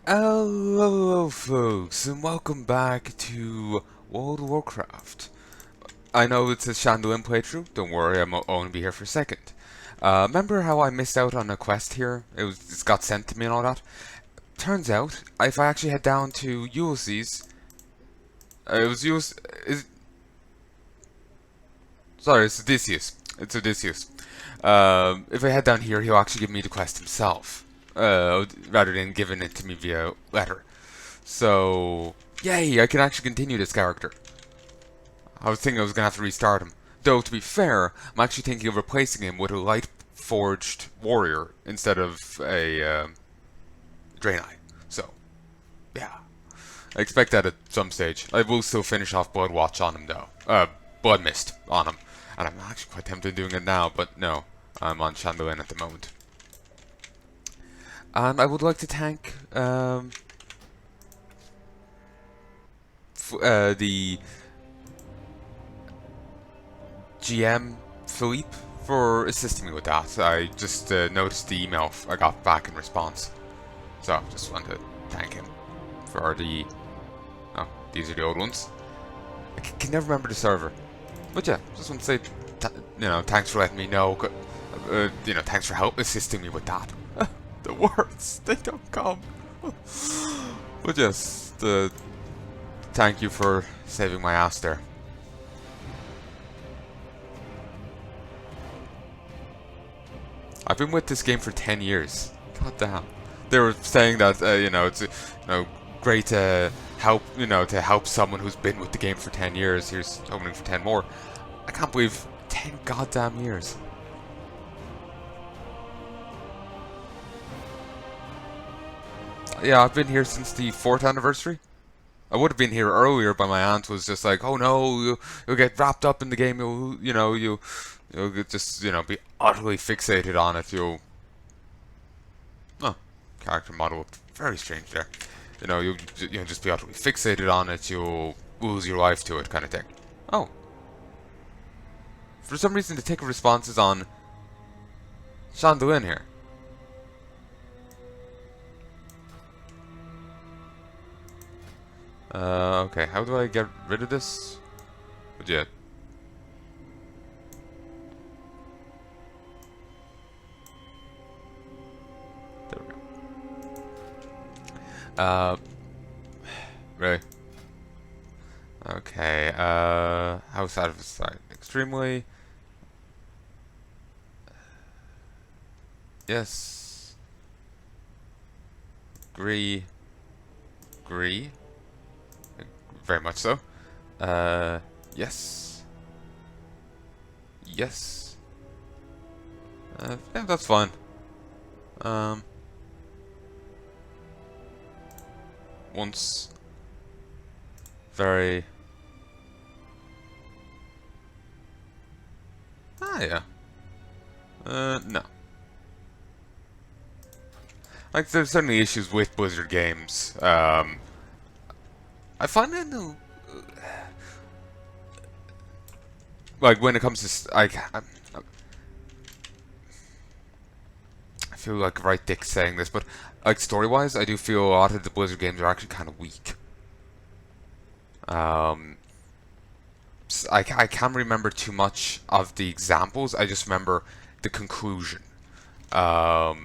Hello folks, and welcome back to World of Warcraft. I know it's a Shandalyn playthrough, don't worry, I'm only be here for a second. Remember how I missed out on a quest here? It's got sent to me and all that? Turns out, if I actually head down to Ulysses, it was sorry, it's Odysseus. It's Odysseus. If I head down here, he'll actually give me the quest himself, rather than giving it to me via letter. So, yay, I can actually continue this character. I was thinking I was going to have to restart him. Though, to be fair, I'm actually thinking of replacing him with a light forged warrior instead of a Draenei. So, yeah. I expect that at some stage. I will still finish off Bloodwatch on him, though. Blood Mist on him. And I'm actually quite tempted doing it now, but no. I'm on Shandalyn at the moment. And I would like to thank the GM Philippe for assisting me with that. I just noticed the email I got back in response. So, just want to thank him for the... Oh, these are the old ones. I can never remember the server. But yeah, just want to say, thanks for letting me know. Thanks for assisting me with that. The words, they don't come. But yes, thank you for saving my ass there. I've been with this game for 10 years. God damn. They were saying that, it's, great to help someone who's been with the game for 10 years. Here's opening for 10 more. I can't believe 10 goddamn years. Yeah, I've been here since the 4th anniversary. I would have been here earlier, but my aunt was just like, "Oh no, you'll get wrapped up in the game. You'll just be utterly fixated on it. Oh, character model looked very strange there. You'll just be utterly fixated on it. You'll lose your life to it, kind of thing." Oh, for some reason the ticket response is on Shandalyn here. Okay, how do I get rid of this? But yeah. There we go. Really? Okay, how satisfied? Extremely. Yes. Agree. Very much so. Yes. Yes. Yeah, that's fine. Once. Very. Ah, yeah. No. Like, there's certainly issues with Blizzard games. I find it like when it comes to I feel like right dick saying this, but like story-wise, I do feel a lot of the Blizzard games are actually kind of weak. I can't remember too much of the examples. I just remember the conclusion. Oh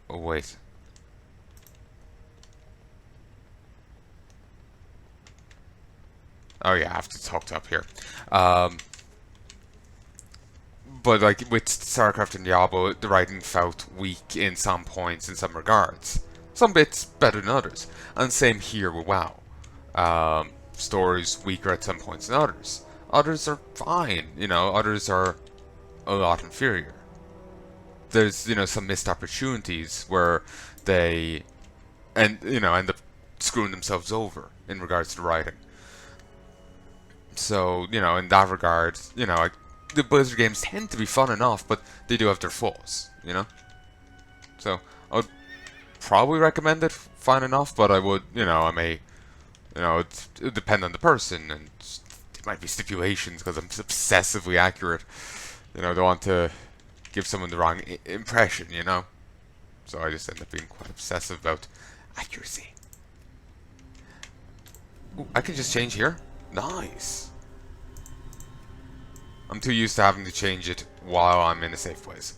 wait. Oh yeah, I have to talk up here. But like with StarCraft and Diablo, the writing felt weak in some points, in some regards. Some bits better than others. And same here with WoW. Stories weaker at some points than others. Others are fine, others are a lot inferior. There's, some missed opportunities where they end up screwing themselves over in regards to the writing. So, in that regard, like, the Blizzard games tend to be fun enough, but they do have their flaws, So, I would probably recommend it fine enough, but I would, I may, it would depend on the person, and there might be stipulations because I'm obsessively accurate. Don't want to give someone the wrong impression, so I just end up being quite obsessive about accuracy. Ooh, I can just change here? Nice! I'm too used to having to change it while I'm in a safe place.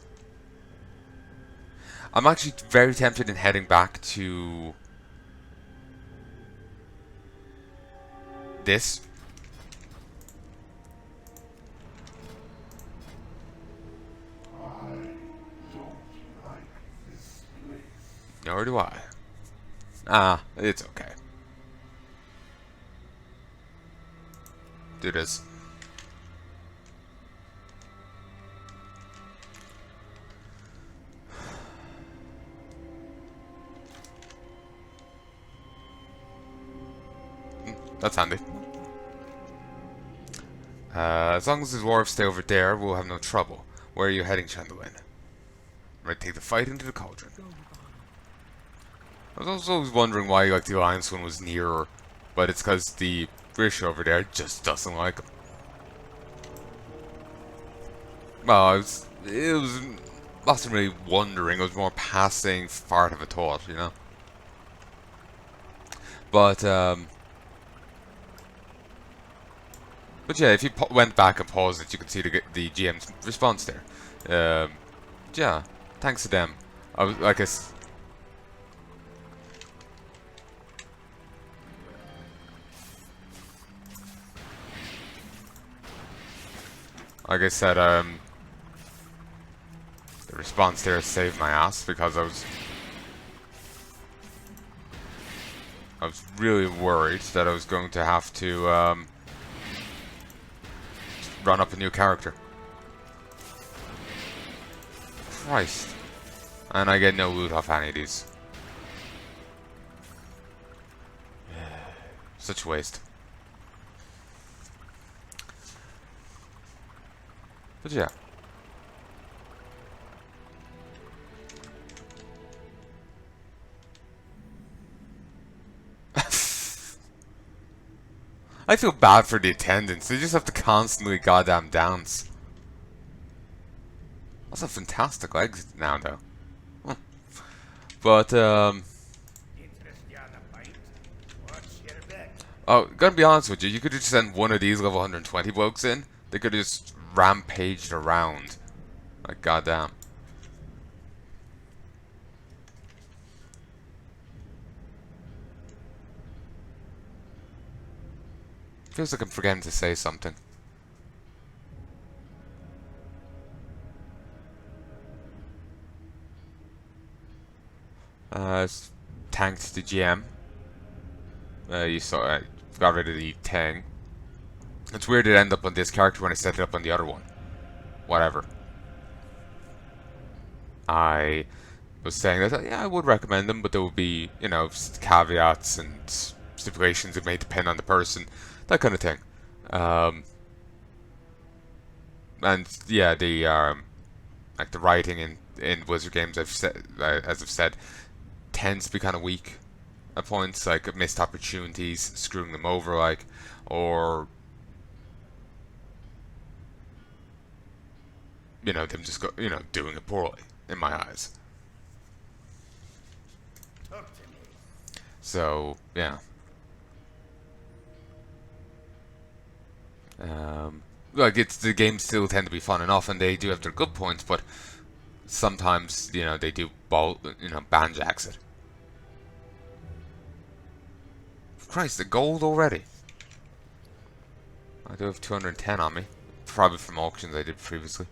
I'm actually very tempted in heading back to this. Nor do I. Ah, it's okay. Do this. That's handy. As long as the dwarves stay over there, we'll have no trouble. Where are you heading, Shandalyn? Ready to take the fight into the cauldron. I was also wondering why like the Alliance one was nearer, but it's because the British over there just doesn't like them. Well, wasn't really wondering, it was more passing fart of a thought, you know? But yeah, if you went back and paused it, you could see the GM's response there. Yeah, thanks to them. I was like I said, the response there saved my ass because I was really worried that I was going to have to run up a new character. Christ. And I get no loot off any of these. Such waste. But yeah. I feel bad for the attendants. They just have to constantly goddamn dance. That's a fantastic exit now, though. Huh. But, oh, gotta be honest with you, you could just send one of these level 120 blokes in. They could have just rampaged around. Like, goddamn. Feels like I'm forgetting to say something. Tanked the GM. You saw I got rid of the thing. It's weird it ended up on this character when I set it up on the other one. Whatever. I was saying that, yeah, I would recommend them, but there would be, you know, caveats and stipulations. It may depend on the person, that kind of thing. And yeah, the like the writing in Wizard games, as I've said, tends to be kind of weak at points, like missed opportunities, screwing them over, like, or you know, them just doing it poorly in my eyes. So yeah. Like the games still tend to be fun enough, and they do have their good points, but sometimes they do banjacks it. Christ, the gold already. I do have 210 on me, probably from auctions I did previously.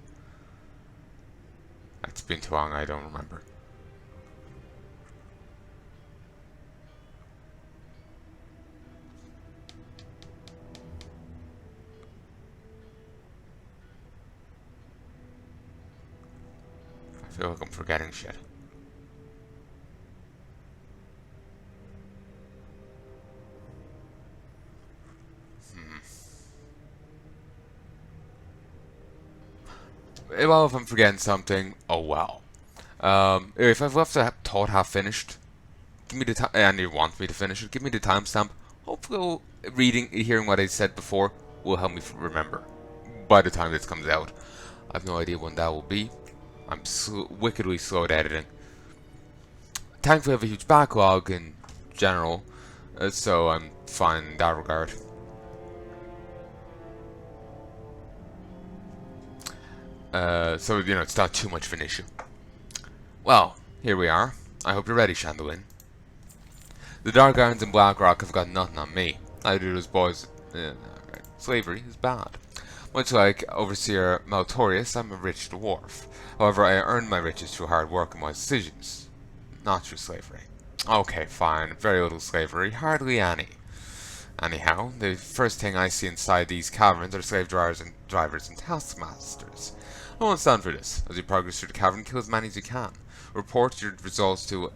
It's been too long, I don't remember. I feel like I'm forgetting shit. Well, if I'm forgetting something, oh well. If I've left a thought half finished, give me the time, and you want me to finish it, give me the timestamp. Hopefully, hearing what I said before will help me remember by the time this comes out. I have no idea when that will be. I'm wickedly slow at editing. thankfully I have a huge backlog in general, so I'm fine in that regard. So, you know, it's not too much of an issue. Well, here we are. I hope you're ready, Shandalyn. The Dark Irons and Blackrock have got nothing on me. I do those boys. Slavery is bad. Much like Overseer Maltorius, I'm a rich dwarf. However, I earned my riches through hard work and wise decisions, not through slavery. Okay, fine. Very little slavery, hardly any. Anyhow, the first thing I see inside these caverns are slave drivers and taskmasters. I won't stand for this. As you progress through the cavern, kill as many as you can. Report your results to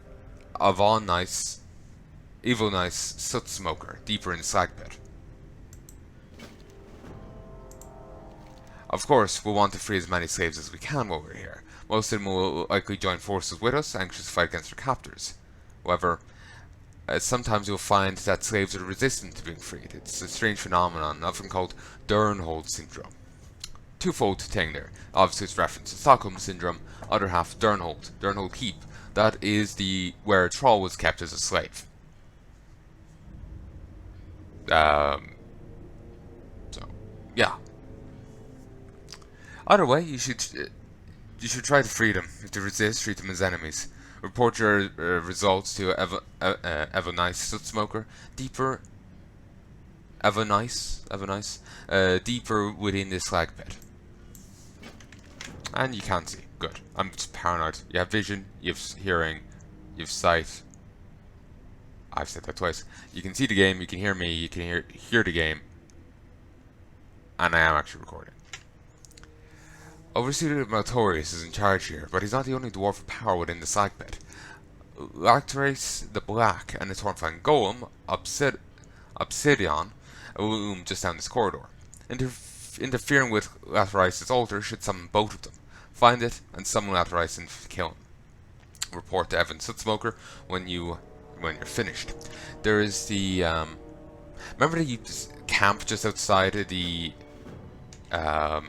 Evil Nice Soot Smoker, deeper in the slag pit. Of course, we'll want to free as many slaves as we can while we're here. Most of them will likely join forces with us, anxious to fight against their captors. However, sometimes you'll find that slaves are resistant to being freed. It's a strange phenomenon, often called Durnhold syndrome. Twofold thing there. Obviously, it's reference to Stockholm syndrome. Other half, Durnhold Keep. That is where a troll was kept as a slave. So yeah. Either way, you should try to free them. If they resist, treat them as enemies. Report your results to Evonice Soot Smoker. Deeper within this slag pit. And you can't see. Good. I'm just paranoid. You have vision, you have hearing, you have sight. I've said that twice. You can see the game, you can hear me, you can hear the game. And I am actually recording. Overseer Maltorius is in charge here, but he's not the only dwarf of power within the slag pit. Lactrace the Black and his horrifying golem, Obsidian, loom just down this corridor. Interfering with Lathrice's altar should summon both of them. Find it and summon Lathrice and kill him. Report to Evan Sootsmoker when you're finished. There is the remember the camp just outside of the that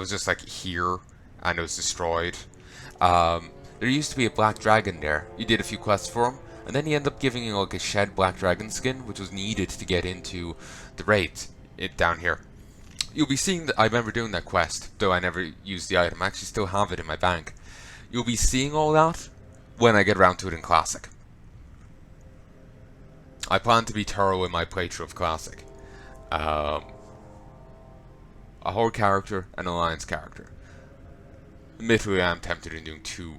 was just like here and it was destroyed. There used to be a black dragon there. You did a few quests for him, and then he ended up giving you like a shed black dragon skin, which was needed to get into the raid down here. You'll be seeing that. I remember doing that quest, though I never used the item. I actually still have it in my bank. You'll be seeing all that when I get around to it in Classic. I plan to be thorough in my playthrough of Classic. A Horde character and an Alliance character. Admittedly, I am tempted in doing 2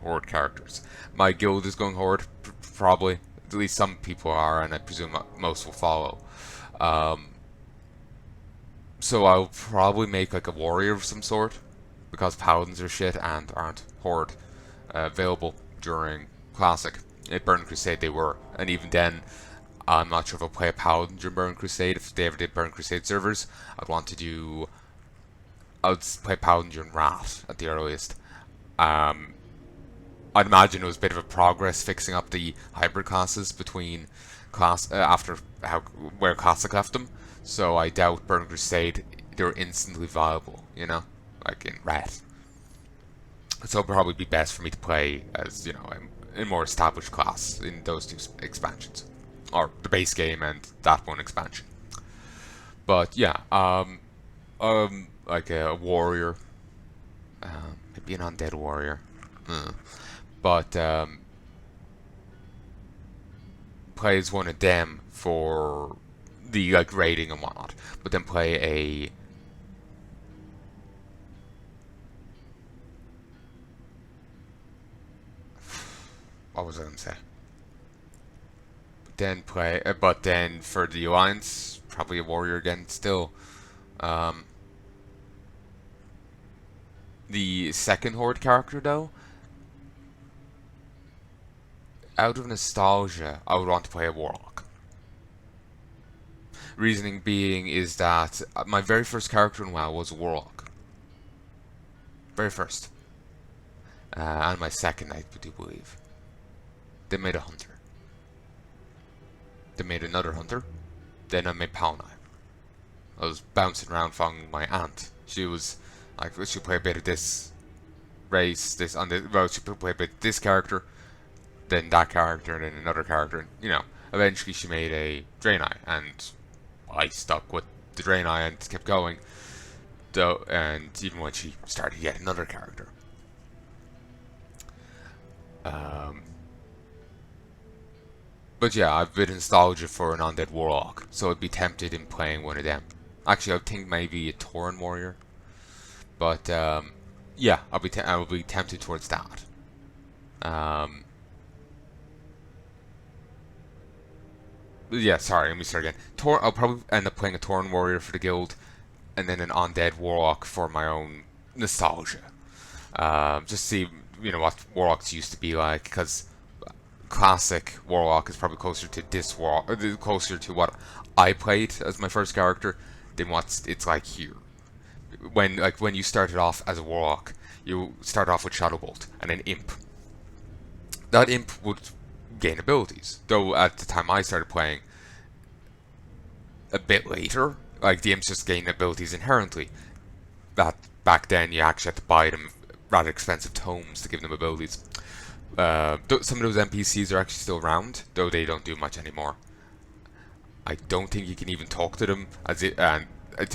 Horde characters. My guild is going Horde, probably. At least some people are, and I presume most will follow. So I'll probably make like a warrior of some sort, because paladins are shit and aren't Horde available during Classic. At Burning Crusade they were, and even then, I'm not sure if I'll play a paladin during Burning Crusade. If they ever did Burning Crusade servers, I'd play paladin during Wrath at the earliest. I'd imagine it was a bit of a progress fixing up the hybrid classes between after where Classic left them. So I doubt Burning Crusade they're instantly viable, you know, like in Wrath. So it'll probably be best for me to play as, you know, a more established class in those 2 expansions, or the base game and that one expansion. But yeah, like a warrior, maybe an undead warrior, but plays one of them for the like raiding and whatnot, but then play a what was I gonna say? But then for the Alliance, probably a warrior again. Still, the second Horde character though, out of nostalgia, I would want to play a Warlock. Reasoning being is that my very first character in WoW was a Warlock. Very first. And my second, I do believe. They made a Hunter. They made another Hunter. Then I made Palnai. I was bouncing around following my aunt. She was like, she play a bit of this race, she play a bit of this character, then that character, and then another character. And, eventually she made a Draenei, and I stuck with the Draenei and kept going. Though, and even when she started yet another character. But yeah, I've been nostalgia for an Undead Warlock, so I'd be tempted in playing one of them. Actually, I think maybe a Tauren Warrior. But yeah, I will be tempted towards that. Yeah, sorry, let me start again. I'll probably end up playing a Tauren Warrior for the guild, and then an Undead Warlock for my own nostalgia. Just see, what Warlocks used to be like, because classic Warlock is probably closer to this Warlock, closer to what I played as my first character than what it's like here. When you started off as a Warlock, you start off with Shadowbolt and an Imp. That Imp would gain abilities, though at the time I started playing, a bit later, like the Imps just gain abilities inherently. That back then you actually had to buy them rather expensive tomes to give them abilities. Some of those NPCs are actually still around, though they don't do much anymore. I don't think you can even talk to them to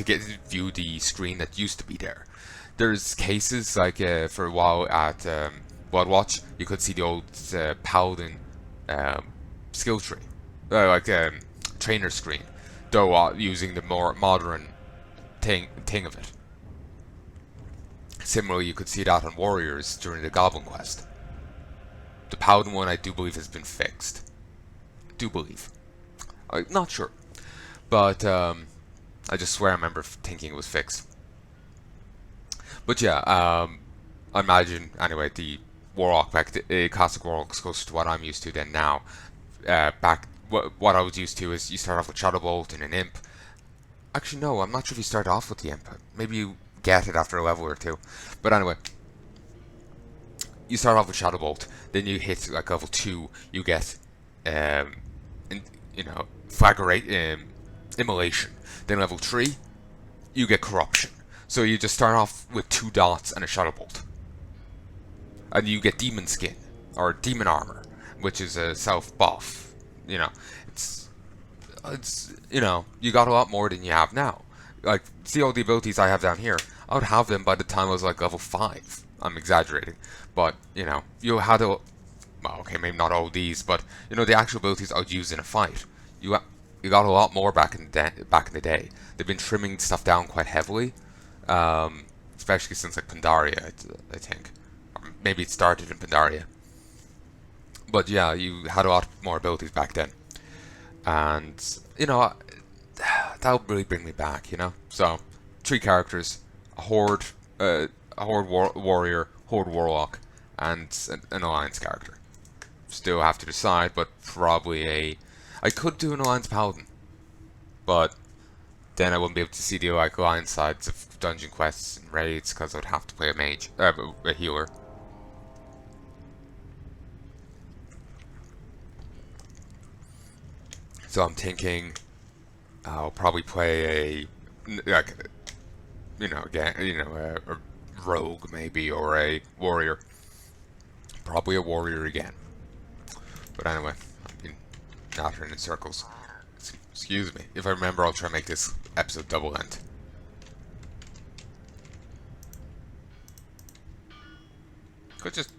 get to view the screen that used to be there. There's cases like for a while at Bloodwatch, you could see the old Paladin skill tree, trainer screen, though using the more modern thing of it. Similarly, you could see that on Warriors during the Goblin Quest. The Paladin one, I do believe, has been fixed. Do believe. I'm not sure. But, I just swear I remember thinking it was fixed. But yeah, I imagine, anyway, the Warlock, the classic Warlock is closer to what I'm used to than now. What I was used to is you start off with Shadowbolt and an Imp. Actually, no, I'm not sure if you start off with the Imp. Maybe you get it after a level or two. But anyway, you start off with Shadowbolt, then you hit like level 2, you get Immolation. Then level 3, you get Corruption. So you just start off with 2 dots and a Shadowbolt. And you get Demon Skin, or Demon Armor, which is a self-buff. It's you got a lot more than you have now. Like, see all the abilities I have down here, I would have them by the time I was like level 5. I'm exaggerating. But, you had to... Well, okay, maybe not all these, but, the actual abilities I would use in a fight. You got a lot more back in the day. They've been trimming stuff down quite heavily. Especially since, like, Pandaria, I think. Or maybe it started in Pandaria. But, yeah, you had a lot more abilities back then. And, that would really bring me back, So, 3 characters. A Horde Warrior, Horde Warlock, and an Alliance character. Still have to decide, but probably I could do an Alliance Paladin, but then I wouldn't be able to see the Alliance sides of dungeon quests and raids because I would have to play a mage, a healer. So I'm thinking I'll probably play a rogue maybe, or a warrior. Probably a warrior again. But anyway, I've been nattering in circles. Excuse me. If I remember, I'll try to make this episode double length. Could just...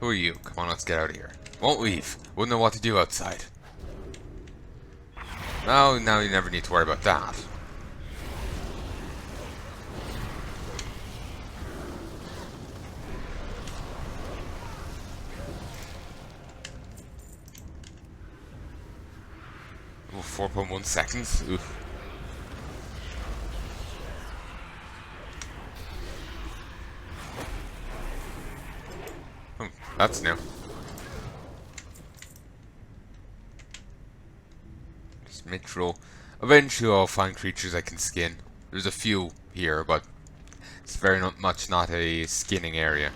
Who are you? Come on, let's get out of here. Won't leave. Wouldn't know what to do outside. No, now you never need to worry about that. Ooh, 4.1 seconds? Oof. That's new. Just mithril. Eventually I'll find creatures I can skin. There's a few here, but it's very much not a skinning area.